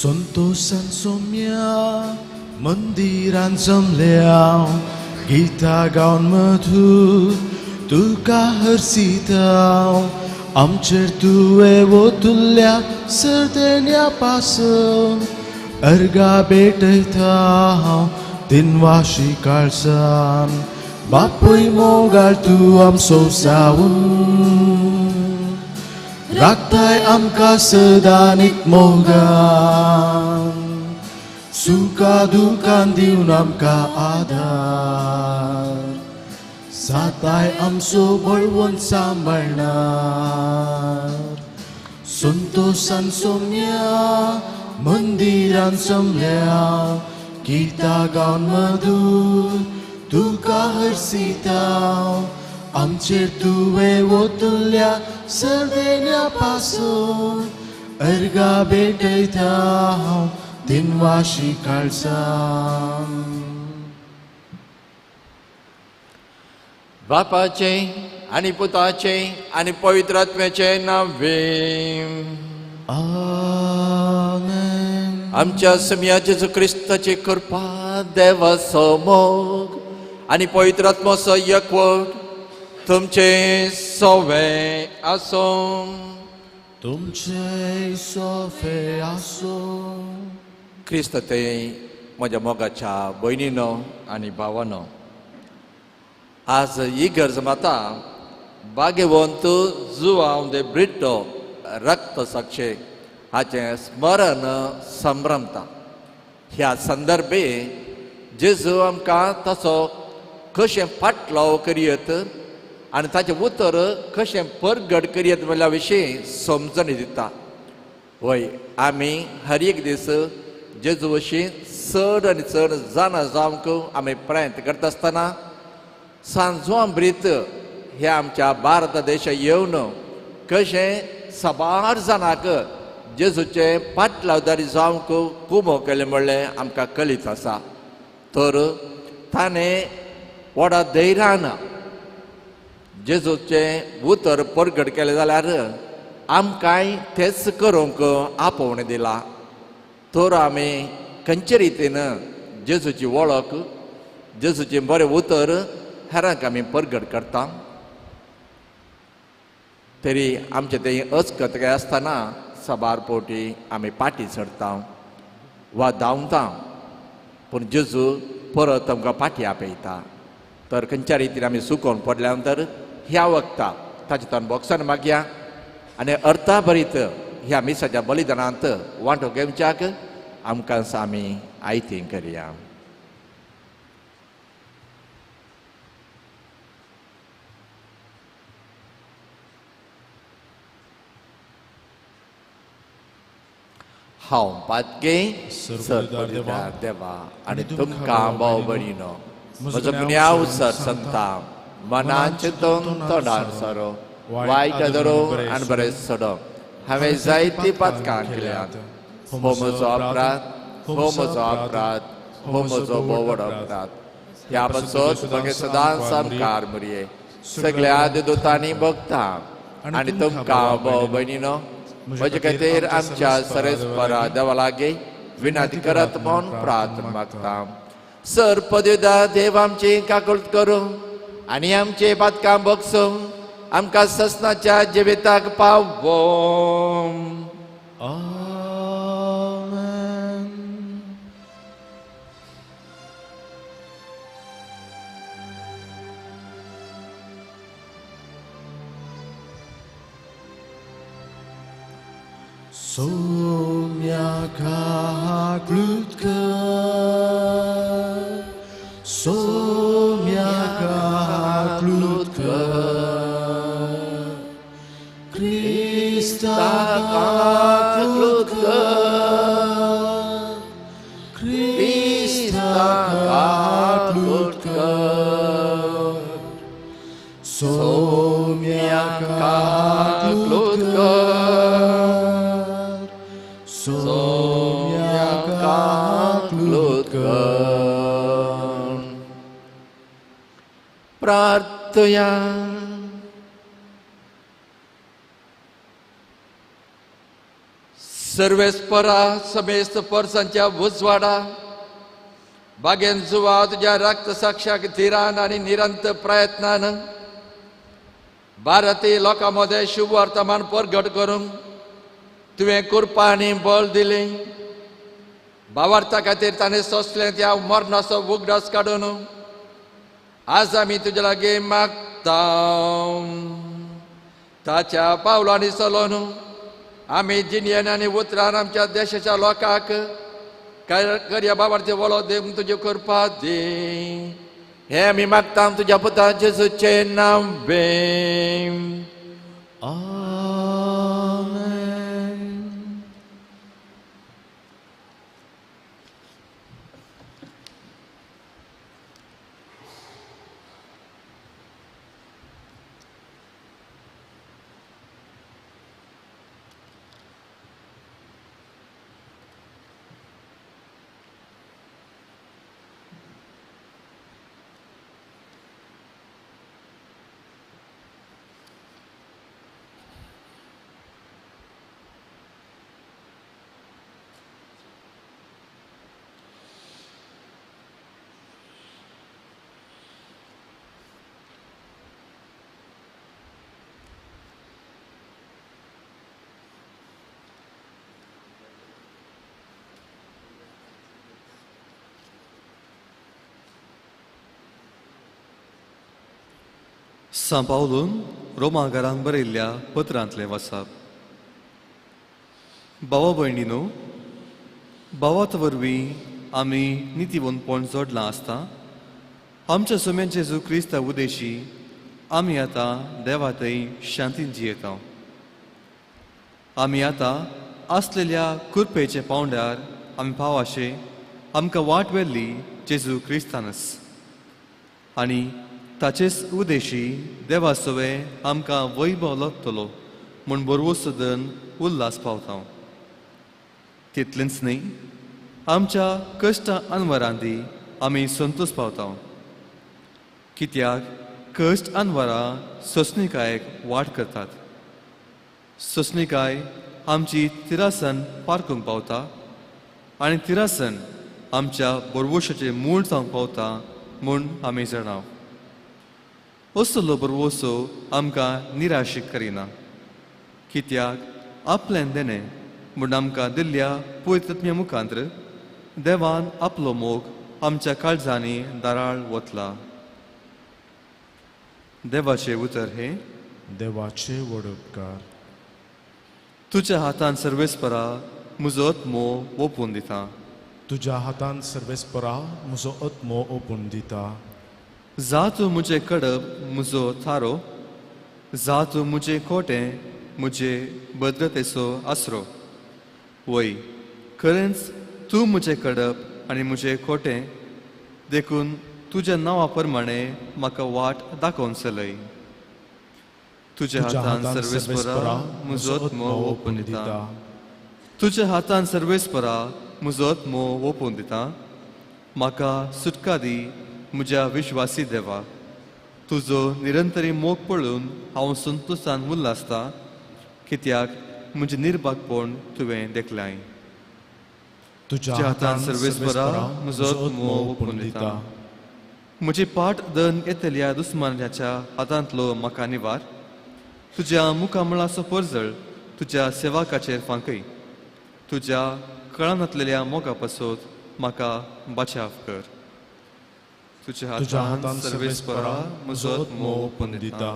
संतोषान सोम्या मंदिरान जमल्या गीता गावन मधुर तुका हरसिताव आमचेर तुवें ओतुल्ल्या सर्देन्या पासून अर्गा भेटयता हांव दिनवाशी काळजान बापूय मोगाळ तूं आमचो जावन राखताय आमकां सदांच मोगान सुखा दुखान दिवन आमकां आदार जाताय आमचो बळवंत सांबाळणार संतोषान सोम्या मंदिरान जमल्या गितां गावन मधुर तुका हरसिताव आमचेर तुवें ओतुल्ल्या सर्देन्या पासून अर्गा भेटयता हांव दिनवाशी काळजान बापाचे आनी पुताचे आनी पवित्र आत्म्याचे नांवे आमेन. आमच्या समिया जेजू क्रिस्ताची कृपा देवाचो मोग आनी पवित्र आत्मोचो एकवट तुमचे सोवे आसो तुमचे सोफे आसो क्रिस्त ते म्हज्या मोगाच्या भयणीनो आनी भावानो आज इगर जमाता भाग्यवंत जुआंव दे ब्रिटो रक्त साक्षे हाचे स्मरण संभ्रमता ह्या संदर्भे जेजू आमकां तसो कशें फाटलो करियत आनी ताचें उतर कशें परगट करियत म्हणल्या विशीं समजणी दिता वय आमी हर एक दीस जेजू विशीं चड आनी चड जाणा जावंक आमी प्रयत्न करता आसतना सांजो अमृत हे आमच्या भारत देशा येवन कशें साबार जाणांक जेजूचे पाटलावदारी जावंक कुमो केलें म्हणलें आमकां कळीत आसा तर ताणें व्हडा धैर्यान जेजूचें उतर परगट केलें जाल्यार आमकांय तेच करूंक आपोवणें दिला तर आमी खंयचे रितीन जेजूची वळख जेजूचें बरें उतर हेरांक आमी परगट करता तरी आमचें तें अचकत काय आसतना साबार पोटी आमी पाटी चडटा वा धांवता पूण जेजू परत आमकां पाटी आपयता तर खंयच्या रितीन आमी सुकोवन पडल्या नंतर ह्या वखदां ताचे तन बोक्सान मागया आनी अर्था भरीत ह्या मिसाच्या बलिदानांत वांटो घेवच्याक आमकां आमी आयतीं करया हांव पातके सर्वोपकार देवा आनी तुमकां भाव भयणीनो म्हजो गुन्यांव सर संता मनान चिंतून तोंडार सरो वायट धरो आनी बरें सोडो हांवें जायतीं पातकां केल्यात हो म्हजो अपराध हो म्हजो अपराध हो म्हजो भोव व्हडो अपराध ह्या पासत म्हाका सदांच आमकार मुरये सगळ्या देवतांनी भोगता आनी तुमकां भाव भयणीनो म्हजे खातीर आमच्या सरेस्परा देवा लागीं विनंती करत म्हूण प्रार्थना मागता सर पदविदा देव आमची काकुळट करूं आनी आमचे पातकां भोगसूं आमकां ससनाच्या जिविताक पावो Somjaka klutka, somjaka klutka, Krista klutka, Krista klutka, somjaka klutka. प्रार्थया सर्वेस्परा समेस्त परसांच्या उजवाडा बागेन जुवा तुझ्या रक्त साक्षाक धीरान आणि निरंतर प्रयत्नान भारतीय लोकांमध्ये शुभ वर्तमान प्रगट करूंक तुवें कृपा आनी बळ दिली. भावार्था खातीर ताणें सोंसलें त्या मरणाचो उगडास काडून आज आमी तुजे लागीं मागता. ताच्या पावलांनी चलोन आमी जिनियन आनी उतरान आमच्या देशाच्या लोकांक करया भावार्थी वळो देव तुजी कृपा दी. हे आमी मागता तुज्या पुता जेजूचे नांवें. Amen. सांपावलून रोमाघरांक बरयल्ल्या पत्रांतलें वाचप. भावा भयणीनो, भावात वरवीं आमी नितीवंतपण जोडलां आसता आमच्या सुमेन जेजू क्रिस्ता उदेशी आमी आतां देवातय शांतीन जियेता. आमी आतां आसलेल्या कृपेचे पावंड्यार आमी पावाशे आमकां वाट वेल्ली जेजू क्रिस्तानस आनी ताचेच उदेशी देवा सवे आमकां वैभव लागतलो म्हूण बरवो सदन उल्हास पावता. तितलेंच न्ही, आमच्या कश्टां अनवरांदी आमी संतोश पावता. कित्याक कश्ट अनवरां सोंसणिकायेक वाट करतात. सोंसणिकाय आमची तिरासन पारकूंक पावता आनी तिरासन आमच्या बरवोशाचें मूळ जावंक पावता म्हूण आमी जाणाव. असलो बरवोसो आमकां निराशीक करिना. कित्याक आपलें देणें म्हूण आमकां दिल्ल्या पवित्रत्म्या मुखांत्र देवान आपलो मोग आमच्या काळजांनी दाराळ वतला. देवाचें उतर हे देवाचे वडपकार. तुज्या हातान सर्वेस्परा म्हजो आत्मो ओपून दिता. तुज्या हातान सर्वेस्परा म्हजो आत्मो ओपून दिता. जा तूं म्हजें कडब म्हजो थारो, जा तूं म्हजें खोटें म्हजे भद्रतेचो आसरो. वय, खरेंच तूं म्हजें कडब आनी म्हजें खोटें देखून तुज्या नांवा प्रमाणें म्हाका वाट दाखोवन चलय. तुज्या हातान सर्वेस्परा म्हजो आत्मो ओपून दिता. तुज्या हातान सर्वेस्परा म्हजो आत्मो ओपून दिता. म्हाका सुटका दी म्हज्या विश्वासी देवा. तुजो निरंतरी मोग पळोवन हांव संतोशान उल्हासता, कित्याक म्हजें निर्भागपण तुवें देखलाय. तुज्या हातान सर्वेस्परा म्हजो आत्मो ओपून दिता. म्हजी पाट दन येतल्या दुस्मानाच्या हातांतलो म्हाका निवार. तुज्या मुखामळाचो परजळ तुज्या सेवाकाचेर फांकय. तुज्या कळान घातलेल्या मोगा पासून म्हाका बचाव कर. तुज्या हातान सर्वेस्परा म्हजो आत्मो ओपून दिता.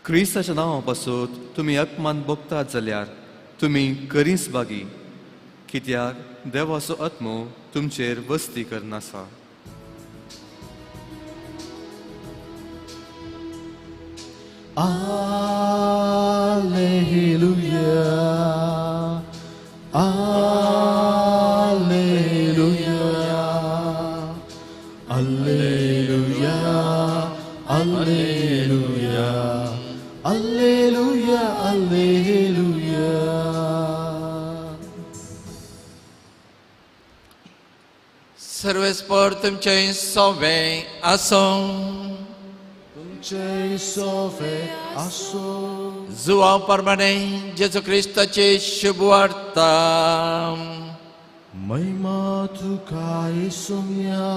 क्रिस्ताच्या नांवा पासून तुमी अपमान भोगतात जाल्यार तुमी करीस बागी, कित्याक देवाचो आत्मो तुमचेर वस्ती करनासा. सर्वेस्पर तुमचे सोवे आसूं तुमचे सोवे आसो जुवा परमाणे जेजू क्रिस्ताचे शुभ वार्ता महिमा तुका येसुया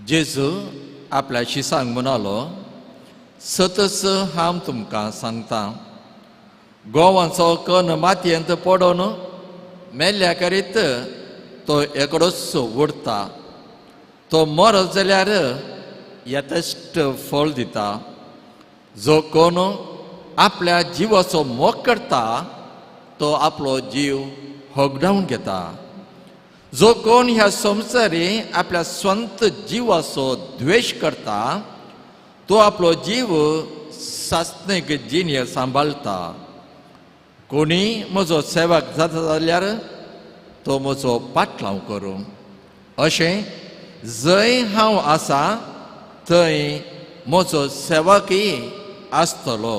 जेजू आपल्या शिसांक म्हणालो सतस हांव तुमकां सांगता गोवांचो कण मातयेंत पडोन मेल्ल्या करीत तो एकडोच उरता तो मरत जाल्यार यथेश्ट फळ दिता जो कोण आपल्या जिवाचो मोग करता तो आपलो जीव होगडावन घेता जो कोण ह्या संवसारी आपल्या स्वंत जिवाचो द्वेष करता तो आपलो जीव सासणेक जिणेर सांबाळटा कोणी म्हजो सेवक जाता जाल्यार तो म्हजो पाटलाव करूं अशें जंय हांव आसा थंय म्हजो सेवकय आसतलो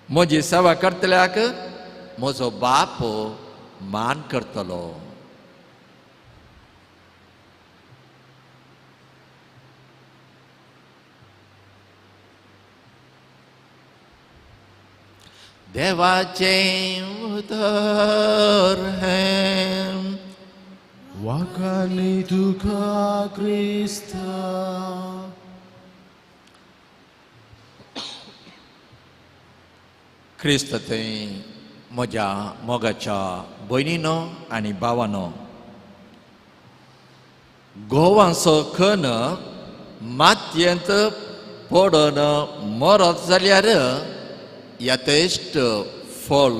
म्हजी सेवा करतल्याक म्हजो बाप मान करतलो देवाचे उदर हें वाकानी तुका क्रिस्ता क्रिस्त थंय म्हज्या मोगाच्या भयणीनो आनी भावानो गोवांचो कण मातयेंत पडोन मरत जाल्यार यथेश्ट फळ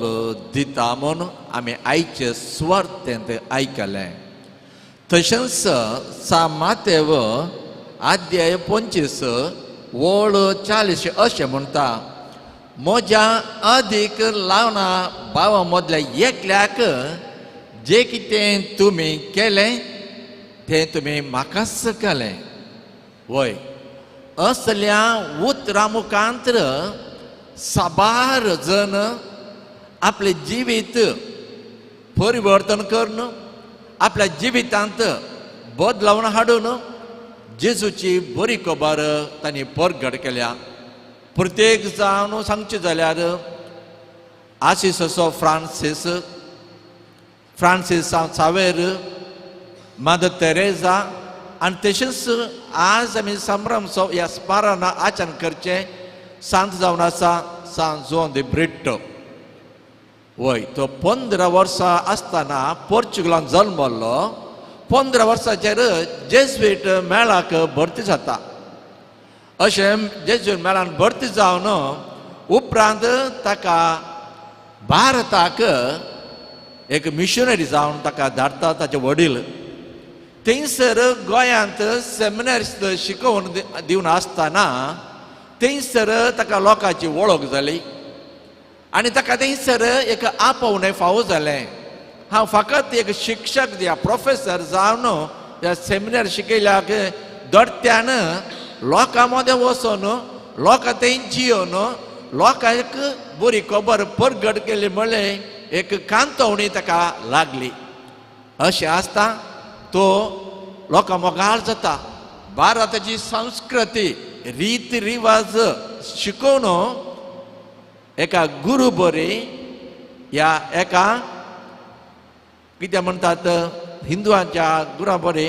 दिता म्हूण आमी आयचे सुवार्तेंत आयकलें तशेंच सामातेव अध्याय 25 वळ 40 अशें म्हणटा म्हज्या अदीक लावना भावा मदल्या एकल्याक जें कितें तुमी केलें तें तुमी म्हाकाच केलें वय असल्या उतरां मुखांतर साबार जण आपले जिवीत परिवर्तन करून आपल्या जिवितांत बदलावन हाडून जेजूची बरी खबर तांणी परगट केल्या प्रत्येक जावन सांगचे जाल्यार आशिसो फ्रांसीस सावेर मादर तेरेजा आनी तशेंच आज आमी संभ्रमसो ह्या स्मारकांत आचरण करचें सांत जावन आसा सांत जोन दे ब्रिट्टो वय तो 15 वर्सां आसतना पोर्चुगलांत जल्मलो 15 वर्सांचेर जेजुईट मेळाक भरती जाता अशें जेजुईट मेळान भरती जावन उपरांत ताका भारताक एक मिशनरी जावन ताका धाडटा ताचे वडील थंयसर गोंयांत सेमिनारिस्ट शिकोवन दिवन आसतना थंयसर ताका लोकांची वळख जाली आनी ताका थंयसर एक आपोवणें फावो जालें हांव फकत एक शिक्षक दिया प्रोफेसर जावन ह्या सेमिनार शिकयल्याक दडत्यान लोकां मदें वचून लोकां थंय जियोन लोकांक बरी खबर परगट केली म्हणलें एक कांतवणी ताका लागली अशें आसता तो लोकां मोगाळ जाता भारताची संस्कृती रीत रिवाज शिकोवन एका गुरू बरी ह्या एका कितें म्हणटात हिंदुआंच्या गुरा बरी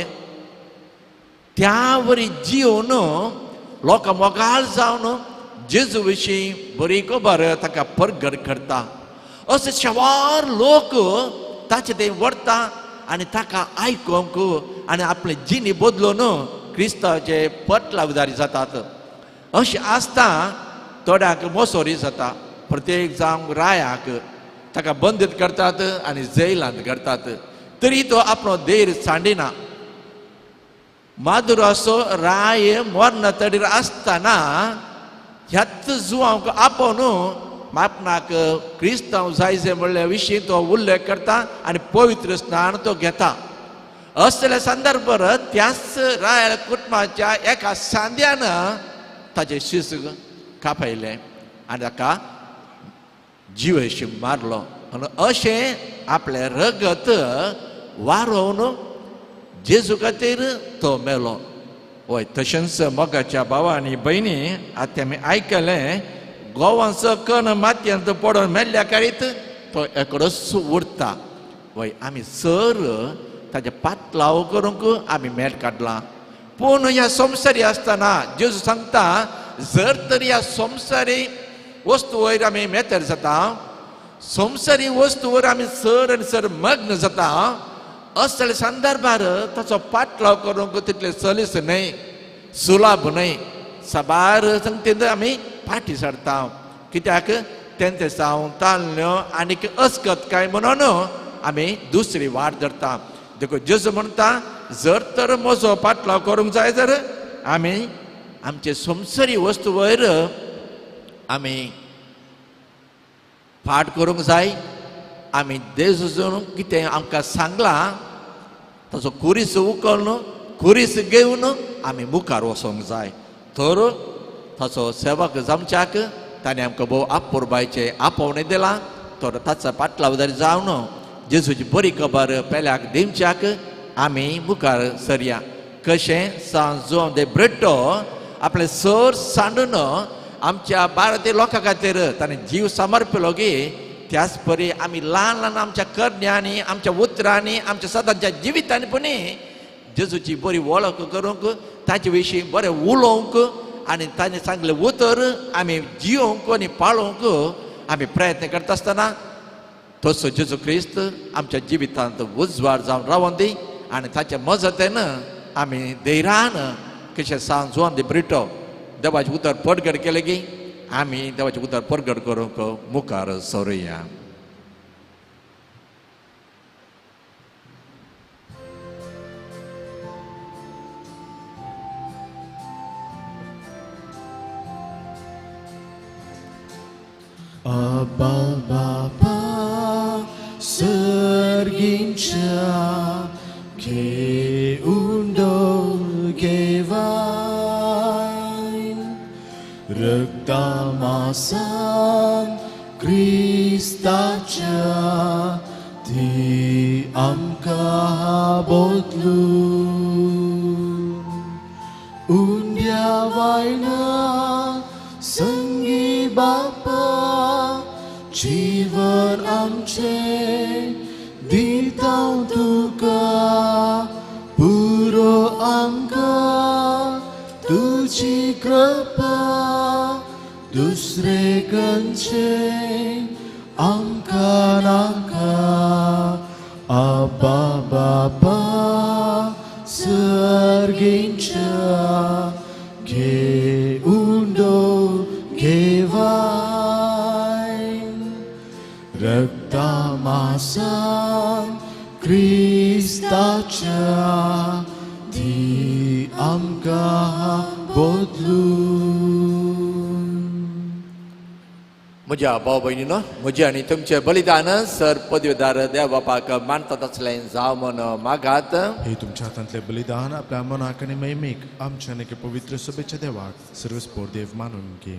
त्या वरी जियोन लोकां मोगाळ जावन जेजू विशीं बरी खबर ताका परगट करता अशे शेवार लोक ताचे थंय व्हरता आनी ताका आयकूंक आनी आपले जिणी बदलून क्रिस्ताचे पटलावदारी जातात अशें आसता थोड्यांक मोसोरी जाता प्रत्येक जावंक रायाक ताका बंदीत करतात आनी जैलांत करतात तरी तो आपलो धैर्य सांडिना मादुराचो राय मरण तडीर आसतना ह्यात जुवांक आपोवन आपणाक क्रिस्तांव जायचे म्हणल्या विशीं तो उल्लेख करता आनी पवित्र स्नान तो घेता. असल्या संदर्भार त्याच रायल कुटुंबाच्या एका सांद्यान ताचे शीस कापयले आनी ताका जिवेशी मारलो आनी अशें आपले रगत वारोवन जेजू खातीर तो मेलो. हय तशेंच मोगाच्या भावा आनी भयणी आतां आमी आयकलें गोवांचो कण मातयेंत पडोन मेल्ल्या काळीत तो एकडोच उरता. हय आमी सर ताचे पातलाव करूंक आमी मेट काडलां. पूण ह्या संवसारी आसतना जेजू सांगता जर तर ह्या संवसारी वस्तू वयर आमी मेतेर जाता, संवसारी वस्तू वयर आमी सर आनी सर मग्न जाता, असल्या संदर्भार ताचो पाटलाव करूंक तितले सलीस न्हय, सुलभ न्हय. सबार संगतीन आमी फाटी सरता. कित्याक तेंते सावन ताल्ल्यो आनीक अस्कतकाय म्हणून आमी दुसरी वाट धरता. देखून जेजू म्हणटा जर तर म्हजो पाटलाव करूंक जाय तर आमी आमचे संवसारी वस्तू वयर आमी फाट करूंक जाय. आमी जेजून कितें आमकां सांगलां ताचो कुरीस उखलून कुरीस घेवन आमी मुखार वचोंक जाय. तर ताचो सेवक जावच्याक ताणें आमकां भोव आपुरबायचे आपोवणें दिलां. तर ताचो पाटलाव जावन जेजूची बरी खबर पेल्याक दिवच्याक आमी मुखार सरया. कशें सान जुआंव दे ब्रिटो आपले सर सांडून आमच्या भारतीय लोकां खातीर ताणें जीव समर्पिलो गे, त्याच परी आमी ल्हान ल्हान आमच्या करण्यांनी आमच्या उतरांनी आमच्या सदांच्या जिवितांनी पूण जेजूची बरी वळख करूंक ताचे विशीं बरें उलोवंक आनी ताणें सांगलें उतर आमी जियोवंक आनी पाळोवंक आमी प्रयत्न करता आसतना तसो जेजू क्रिस्त आमच्या जिवितांत उजवाड जावन रावोन दी आनी ताच्या मजतेन आमी धैर्यान कशें सान जुआंव दे ब्रिटो देवाचें उतर परगट केलें की आमी देवाचें उतर परगट करूंक मुखार सरुया. Abba Bapa sergincha ke undol gevain ragdamasan Kristacha ti amka bodlun undia vaina संगी बापा जीवन आमचे दितां तुका पुरो आमकां तुजी कृपा दुसरे खंयचे आमकां नाका. आबा बापा सर्गींच्या घे Gevain ragdamasan Kristacha di amka bodlun. म्हज्या भाव भयणीनो म्हजे आनी तुमचे बलिदान सर पदवीदार देव बापाक मानतात असलें जाव म्हण मागात. हे तुमच्या हातांतले बलिदान आपल्या मनाक आनी मैमीक आमच्या आनी पवित्र सभेच्या देवाक सर्वस्पोर देव मानून घे.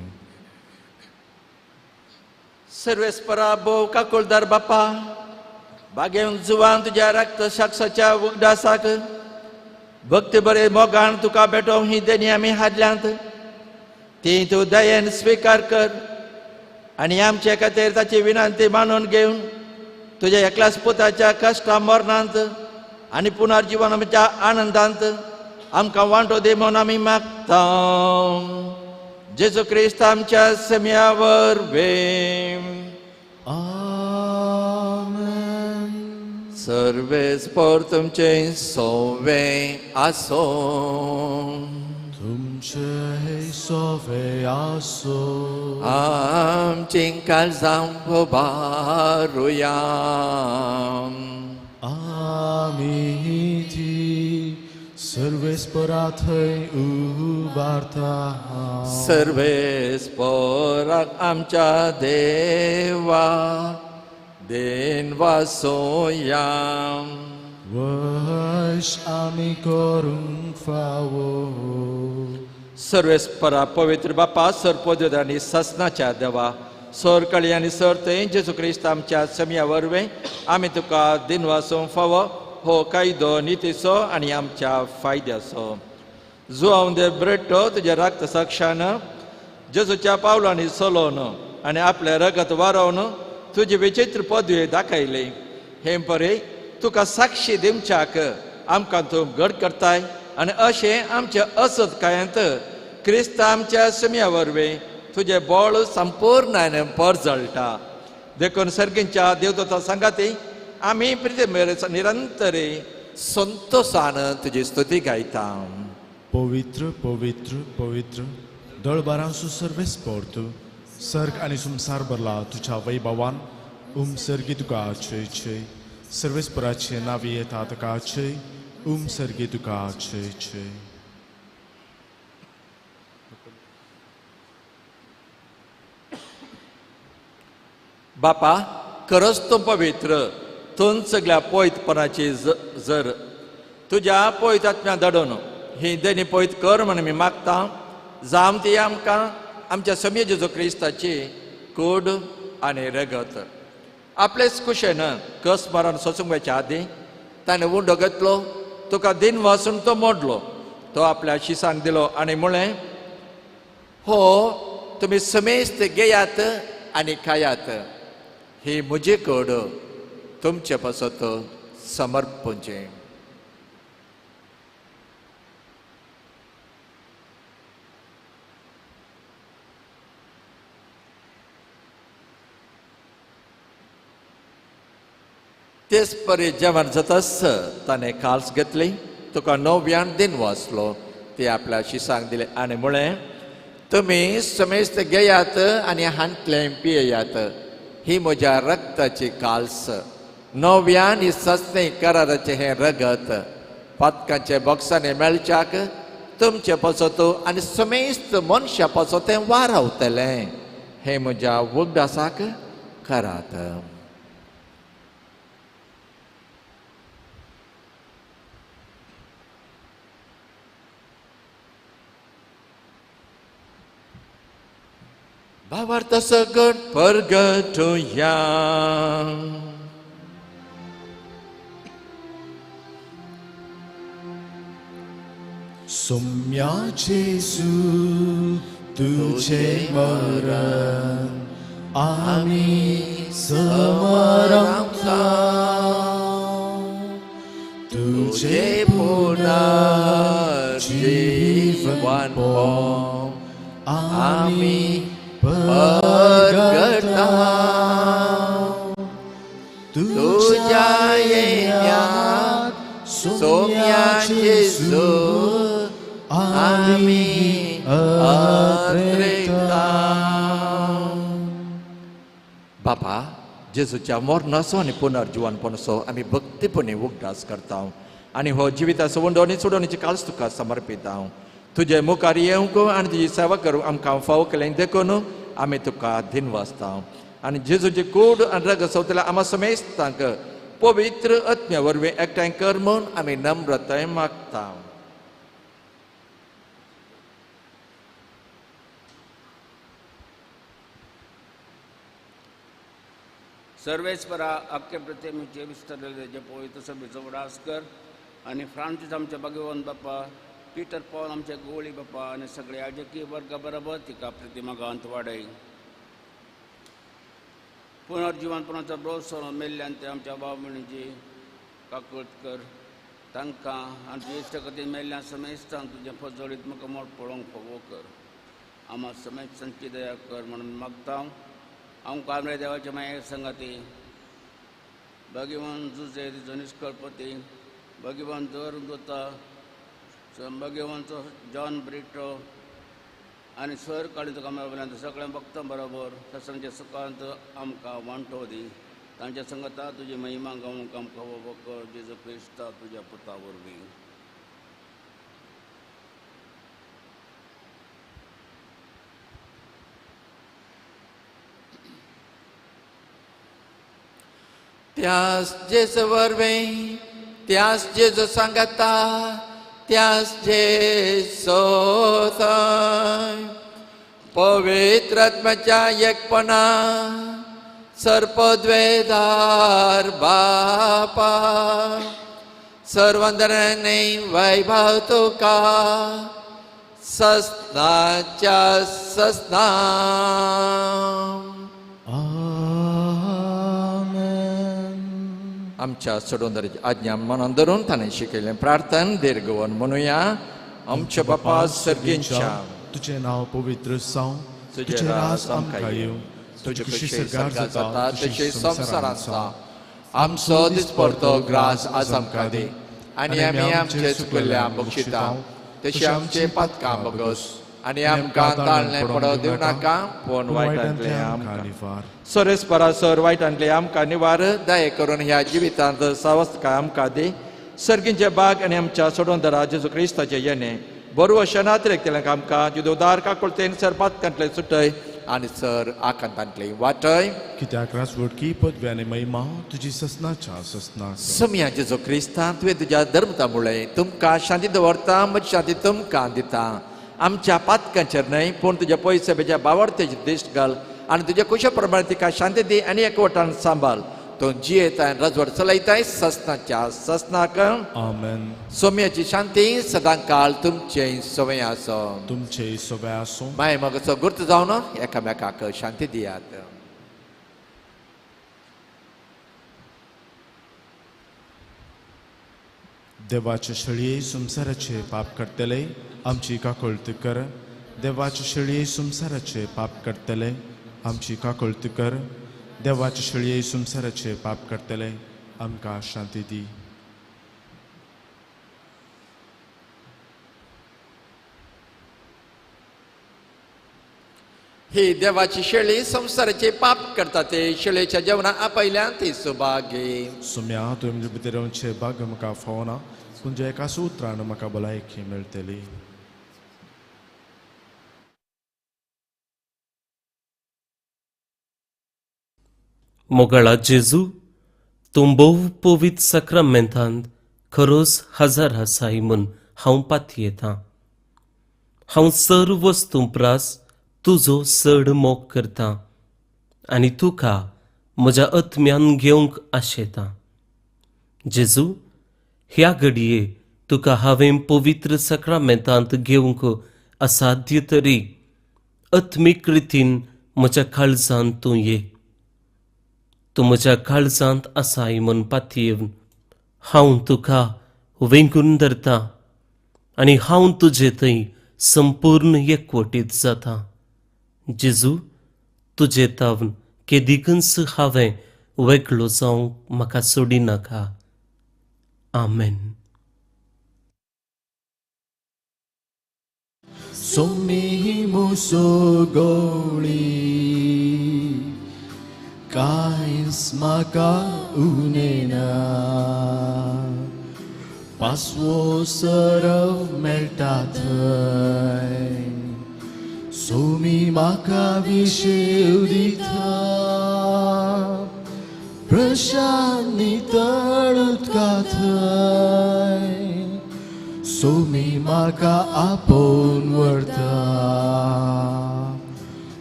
सर्वेस्परा भोव काकुळदार बापा बागेंत जुवान तुज्या रक्त साक्षाच्या उगडासाक भक्ती बरे मोगान तुका भेटोवंक ही देणी आमी हाडल्यांत ती तूं दयेन स्विकार कर आनी आमचे खातीर ताची विनंती मानून घेवन तुज्या एकल्याच पुताच्या कश्टा मरणांत आनी पुनर्जिवनाच्या आनंदांत आमकां वांटो दी म्हूण आमी मागता. जेजू क्रिस्त आमच्या सम्या वरवीं. आमेन. सर्वेस्पर तुमचे सोवे आसो. तुमचे हे सोवे आसो. आमचीं काळजां पोबारुया. आमी ती सर्वेस्परा थंय उबारता सर्वेस्पराक आमच्या देवा देन वासोया वश आमी करूंक फावो सर्वेस्परा पवित्र बापा सरपोद्योद आनी ससनाच्या देवा सर कळी आनी सर थंय जेजू क्रिस्त आमच्या समिया वरवें आमी तुका दिन वासोवंक फावो हो कायदो नितीचो आनी आमच्या फायद्याचो जो हांव दे ब्रेडटो तुज्या रक्त साक्षान जेजूच्या पावलांनी चलोवन आनी आपले रगत वारोवन तुजी विचित्र पदवी दाखयली हे परे तुका साक्षी दिवच्याक आमकां तूं घड करताय आनी अशें आमच्या असत कायांत क्रिस्त आमच्या समिया वरवें तुजें बोळ संपूर्ण परजळटा देखून सर्गींच्या देवदूता सांगाती आमी प्रितेमेर निरंतरी संतोषान तुजी स्तुती गायता पवित्र पवित्र पवित्र दळबारांसो सर्वेस्पर तूं सर्ग आनी संसार भरला तुज्या वैभवान सर्गी तुका छय छय सर्वेस्पराचे नावी येता तुका छय सर्गी तुका छय छय बापा खरोच तूं पवित्र तूं सगळ्या पवित्रपणाची जर तुज्या पवित्र आत्म्या धाडून ही देणी पवित्र कर म्हणून मी मागता जावं ती आमकां आमच्या समी जेजू क्रिस्ताची कूड आनी रगत आपलेच कुशेन कस मारून सोसूंक आदी ताणें उंडो घेतलो तुका दिन वाचून तो मोडलो तो आपल्या शिसांक दिलो आनी म्हळें हो तुमी समेस्त घेयात आनी खायात ही म्हजी कूड तुमचे पासत समर्पणचे तेच परी जेवण जातास ताणें काल्स घेतली तुका नव्यान दिन वाचलो ते आपल्या शिसांक दिले आनी म्हळें तुमी समेस्त घेयात आनी हांतलें पियेयात ही म्हज्या रक्ताची काल्स नव्यान ही सस्तें कराराचें हें रगत पदकांचे बॉक्सांनी मेळच्याक तुमचे पासत आनी समेस्त मनशा पासत तें वारावतलें हें म्हज्या उगडासाक करात भावार्थ सगट परगटुया सोम्या जेजू तुझे मरण आमी समरता तुझे पुनर्जीवन आमी परगटा तुझ्या येण्यात सोम्या जेजू आमी अत्रेता बापा जेजूच्या मरणाचो आनी पुनर्जीवनपणाचो आमी भक्तीपणी उगडास करता आनी हो जिविताचो वंडोवणी सोडोवणीची काल्स तुका समर्पिता तुजे मुखार येवंक आनी तुजी सेवा करूंक आमकां फावो केलें देखून आमी तुका दिन वाचता आनी जेजूची कूड आनी रगत सवतल्या आमा समेस्तांक पवित्र आत्म्या वरवीं एकठांय कर म्हूण आमी नम्रताय मागता सर्वेस्परा अख्खे प्रतिमेचे विस्तारलेले जे पवित्र सभेचो उडास कर आनी फ्रांसीस आमचे भगवान बापा पीटर पॉल आमचे गोळी बापा आनी सगळे याजकीय वर्गा बरोबर तिका प्रतिमागांत वाडय पुनर्जीवनपणाचो भरोसो मेल्ल्यान ते आमच्या भाव भयणीची काकूट कर तांकां आनी तुजे इश्ट खातीर मेल्ल्या समेस्तांक तुजे फजोडीत म्हाका मोठ पळोवंक फोगो कर आम्हा समेत संची दया कर म्हणून मागता आमकां आमच्या देवाच्या माये संगाती भगवान जुजे तिचो निश्कळपती भगवान दर दोता भगवानचो जॉन ब्रिटो आनी सर काळी तुका मेळ्ळ्यान सगळ्या भक्तां बरोबर सत्संगाच्या सुखांत आमकां वांटो दी तांच्या संगता तुजी महिमा गावूंक आमकां हो कर जेजू क्रिस्ता तुज्या पुता वरवीं Tias Jesu vorbe, tias Jesu sangata, tias Jesu thai. Povitratmacha yekpana, सर्पद्वेदार बापा सर्वंदरने वैभव तुका सस्नाच्या सस्ना आमेन. आमच्या सोडून आज्ञा मनान धरून ताणें शिकयलें प्रार्थन दीर्घवन म्हणुया. आमच्या बापा सर्गींच्या तुझे नाव पवित्र जावं, तुझे राज आमकां येवं, तुझे कशी सरकार जाता तशी संसारांत जाता. आमचो दिसपडतो ग्रास आज आमकां दी आनी आमी आमचे चुकिल्ल्या बक्षिता तशी आमचे पातकां बगस आनी आमकां ताळणे पडो दिव नाका पूण वायटांतले आमकां निवार. सरेस्परासर वायटांतले आमकां निवार. दये करून ह्या जिवितांत सावस्काय आमकां दी. सर्गींचे बाग आनी आमच्या सोडवंदरा जेजू क्रिस्ताचे येणे बरो वशनात रेखतले आमकां जुदोदार काकुळतेन सरपातकांतले सुटय आनी सर आकांतांतले वाटय. कित्याक राजवडकी पदवी आनी महिमा तुजी ससनाच्या ससनाक. सम्या जेजू क्रिस्ता तुवें तुज्या धर्मता मुळे तुमकां शांती दवरता, म्हजी शांती तुमकां दिता. आमच्या पातकांचेर न्हय पूण तुज्या पयसभेच्या बावडतेचे दिश्ट घाल आनी तुज्या कुशा प्रमाणे तिका शांती दी आनी एकवटान सांबाळ. तो जियेताय राजवड चलयताय ससनाच्या ससनाक. आमेन. सोम्याची शांती सदांकाळ तुमचे सवय आसो. तुमचे सवय आसूं. माय मगचो गुर्त जावन एकामेकाक शांती दियात. देवाचे शळये संसाराचे पाप करतले आमची काकुळत कर. देवाचे शळये संसाराचे पाप करतले आमची काकुळत कर. देवाचे शळये संसाराचे पाप करतले आमकां शांती दी. ही देवाची शेळी संसाराचे पाप करता ते शेळेच्या जेवणा आपयल्या ती सुभागी. सुम्या तुवें म्हजे भितर येवचे भाग्य म्हाका फावना पूण जे एका उतरान म्हाका भलायकी मेळटली. मोगळा जेजू तूं भोव पवित्र सक्रामेंतांत खरोच हजार आसाय म्हूण हांव पातयेतां. हांव सर्व वस्तू प्रास तुजो चड मोग करतां आनी तुका म्हज्या आत्म्यान घेवंक आशेतां. जेजू ह्या घडये तुका हांवें पवित्र सक्रामेंतांत घेवंक असाध्य तरी आत्मीक रितीन म्हज्या काळजांत तूं ये. तूं म्हज्या काळजांत आसाय म्हूण पातयेवन हांव तुका वेंगून धरतां आनी हांव तुजे थंय संपूर्ण एकवटीत जातां. जेजू तुजे तावन केदिकच हांवें वेगळो जावंक म्हाका सोडिनाका. आमेन. सोमी मुसो गवळी कांयच म्हाका उनेना. पासवो सरव मेळटा थंय सोमी म्हाका विशेव दिता. प्रशांत नितळ उदका थंय सोमी म्हाका आपोवन व्हरता.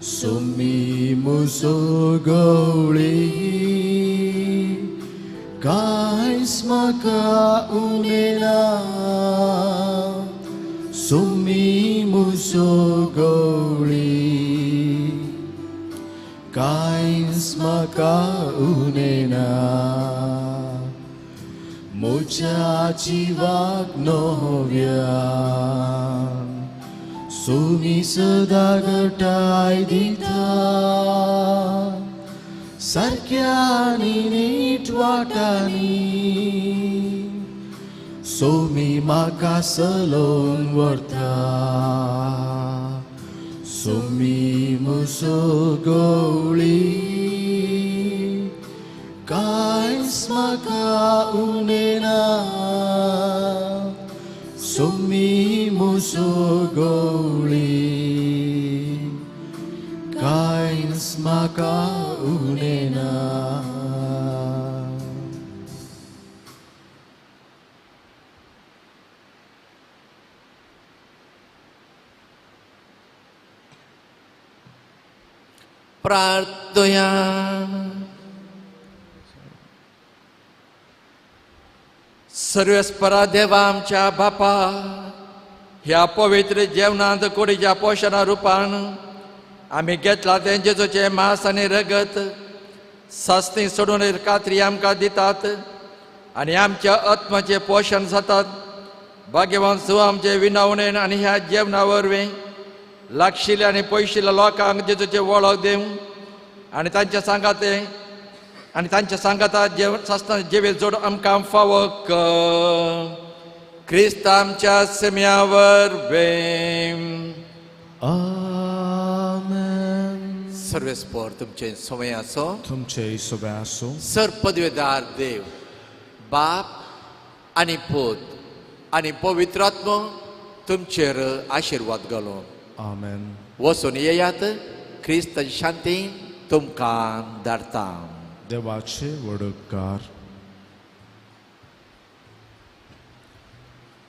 सोमी मुसो गवळी कांयच म्हाका उनेना. सोमी मुसो गवळी कांयच म्हाका उनेना. म्हज्या जिवाक नव्यान सोमी सदा घटाय दिता. सारक्या आनी नीट वाटांनी सोमी म्हाका सलोवन व्हरता. सोमी मुसो गवळी कांयच म्हाका उनेना. सोमी मुसो गवळी कांयच म्हाका उनेना. प्रार्थया. सर्वेस्परा देवा आमच्या बापा, ह्या पवित्र जेवणांत कुडीच्या पोषणा रूपान आम्ही घेतला ते जेजूचे मांस आनी रगत सासणी सोडून कात्री आमकां दितात आनी आमच्या आत्म्याचे पोषण जातात. भाग्यवान तूं आमचे विनवणेन आनी ह्या जेवणा वरवीं लागशिल्ल्या आनी पयशिल्ल्या लोकांक जेजूचे वळख दिवं आनी तांच्या सांगाता सासतना जिवीत जोड आमकां फावो कर. क्रिस्त आमच्या सेम्या वरवीं. आमेन. सर्वेस्पर तुमचे समय आसो. तुमचे सोबे आसूं. सर पदवेदार देव बाप आनी पूत आनी पवित्र आत्मो तुमचेर आशिर्वाद घालो. आमेन. वचून येयात. क्रिस्ताची शांती तुमकां धाडटा. देवाचे वडकार.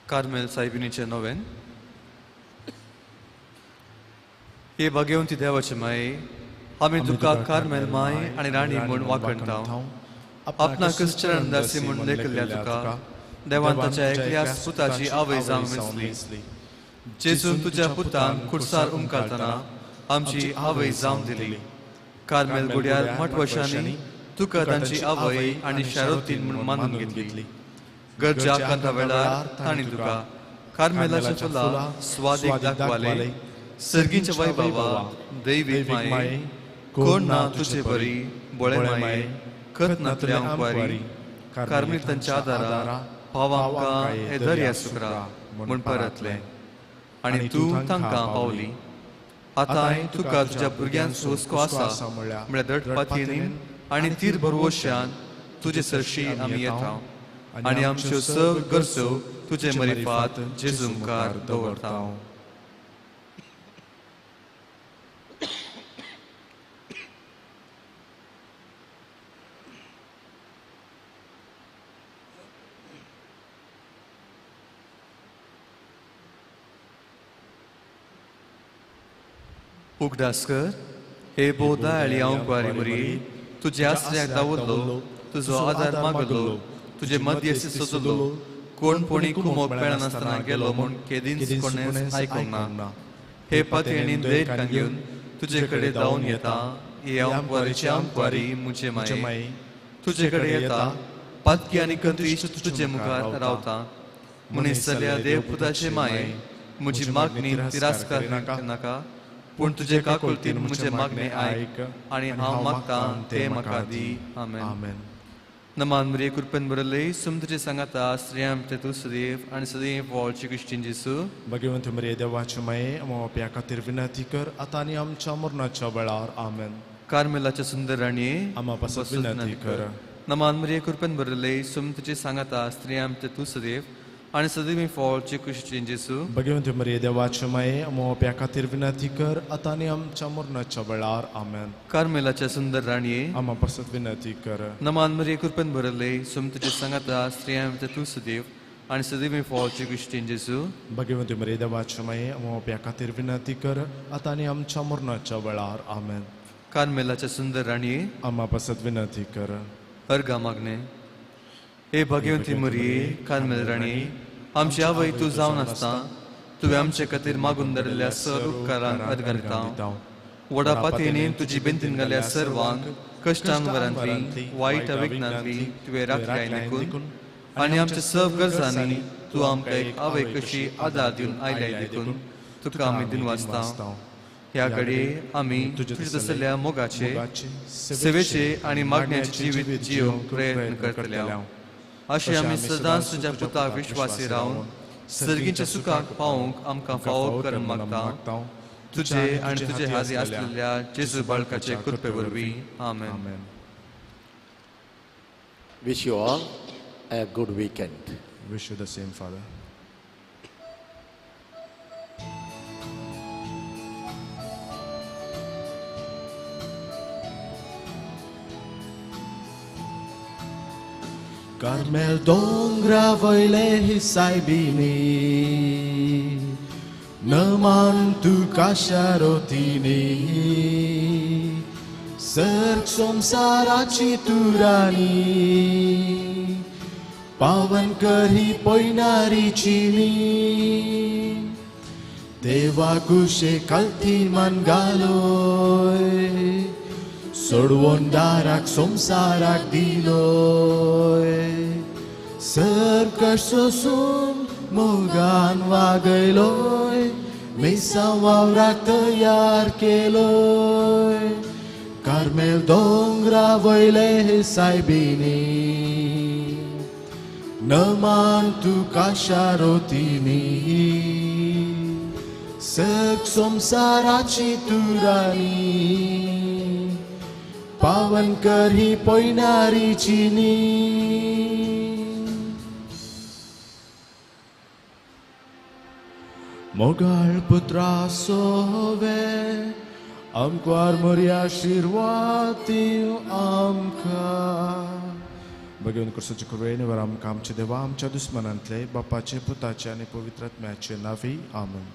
कार्मेल सायबिणीचे नोवेन. हे भाग्यवंती देवाचे माये, आमी तुका कार्मेल माय आनी राणी म्हूण वाखणटाव. आपणाक चरणदासी म्हूण लेखल्या तुका देवान ताच्या एकल्या पुताची आवय जावंक वेंचली. जेजून तुज्या पुतान खुर्सार उमकारतना आमची आवय जावंक दिली. कार्मेल गुड्यार मठवशांनी तुका तांची आवय आनी शारोतीन म्हूण मानून घेतली. गरजा करता वेळार तांणी तुका कार्मेलाच्या फुलां स्वादीक दाखवाले. सर्गीच्या वैभवा दैवीक माये, कोण ना तुजे बरी बोळे माये, खत नातल्या अंकवारी. कार्मेल तांच्या आदारा पावां आमकां हे दर्या सुकरा म्हूण परतले आनी तूं तांकां पावली. आतां तुका तुज्या भुरग्यांचो हुस्को आसा म्हळ्यार दडपातीन आनी तीर भरवश्यान तुजे सरशी आमी येता आनी आमच्यो सगळ्यो गरजो तुजे मरिफात जेजू मुखार दवरता. उगडास कर. हे बोधाळी अंकवारी मरी, तुजे आसऱ्याक दावरलो, तुजो आदार मागलो, तुजे मध्यस्थी सोदलो. कोण कोणी कुमोक मेळनासतना गेलो म्हूण केदींच कोणेंच आयकूंक ना. हे पातयेनी देरकां घेवन तुजे कडेन धांवन येता. हे अंकवारीची अंकवारी मुजे माये, तुजे कडेन येता. पातकी आनी कंत्रीश तुजे मुखार रावता. मनीस जाल्या देवपुताचे माये, म्हजी मागणी तिरास्कार नाका, पूण तुजे काकुळतीन म्हजे मागणे आयक आनी हांव मागतां ते म्हाका दी. आमेन. नमान मरिये कृपेन बरयल्ले तुमचे सांगाता श्रेयाम ते तूं सदैव आनी सदैव व्हडची क्रिश्टीन जेसू. भगवंत मरिये देवाचे माये, आमच्या खातीर विनंती कर आतां आनी आमच्या मरणाच्या वेळार. आमेन. कार्मेलाच्या सुंदर राणये, आम्हा पासून विनंती कर. नमान मरिये कृपेन बरयल्ले तुमचे सांगाता श्रेयाम ते तूं सदैव आनी सदैव व्हडची क्रिश्टीन जेसू. भगवंत मरिये देवाचे माये, आमच्या खातीर विनंती कर आतां आनी आमच्या मरणाच्या वेळार. आमेन. कार्मेलाच्या सुंदर राणये, आम्हा पासून विनंती कर. नमान मरिये कृपेन बरयल्ले तुमचे सांगाता श्रेयाम ते तूं सदैव आनी सदैव व्हडची क्रिश्टीन जेसू. भगवंत मरिये देवाचे माये, आमच्या खातीर विनंती कर आतां आनी आमच्या मरणाच्या वेळार. आमेन. कार्मेलाच्या सुंदर राणये, आम्हा पासून विनंती कर. अर्गा मागणे. हे भगवंती मरिये कार्मेल राणी, आमची आवय तूं जावन आसता. तुवें आमचे खातीर मागून धरलेल्या सर उपकारांक अर्घ दिता. व्हडा पातयेनी तुजी बेंतीन घाल्या सर्वांक कश्टान वरांतली वायट विघ्नांतली तुवें राखल्याय देखून आनी आमच्या सब गरजांनी तूं आमकां एक आवय कशी आदार दिवन आयल्याय देखून तुका आमी दिनवाजता. ह्या घडये आमी तुजे तसल्या मोगाचे सेवेचे आनी मागण्याचे जिवीत जियोवंक प्रयत्न करतल्या. अशें आमी सदांच तुज्या पुताक विश्वासी रावन सर्गीच्या सुखाक पावूंक आमकां फावो कर मागता. तुजे आनी तुजे हाजी आसलेल्या जेजू बाळकाचे कृपे वरवीं. आमेन. Wish you all a good weekend. Wish you the same, Father. Carmel dongra voile hisaibini, naman tu kasharotini, सर्ग संसाराची तुराणी पावन कर ही पोयणारी चिनी देवा कुशे कल्ती मन घालोय सोडवून दाराक संसाराक दिलोय सर्ग सोसून मोगान वागयलोय मेसा वावराक तयार केलोय कार्मेल दोंगरा वयले हे सायबिनी नमान तुका शारोतीनी सर्ग संसाराची तुराणी पावन कर ही पोयणारी चिनी मोगाळ पुत्रा सोवे आमकां मोरी आशिर्वाद दिव आमकां भगवन कृष्णाचे कृपेने वर आमकां आमचे देवा आमच्या दुस्मनांतले बापाचे पुताचे आनी पवित्र आत्म्याचे नावी आमेन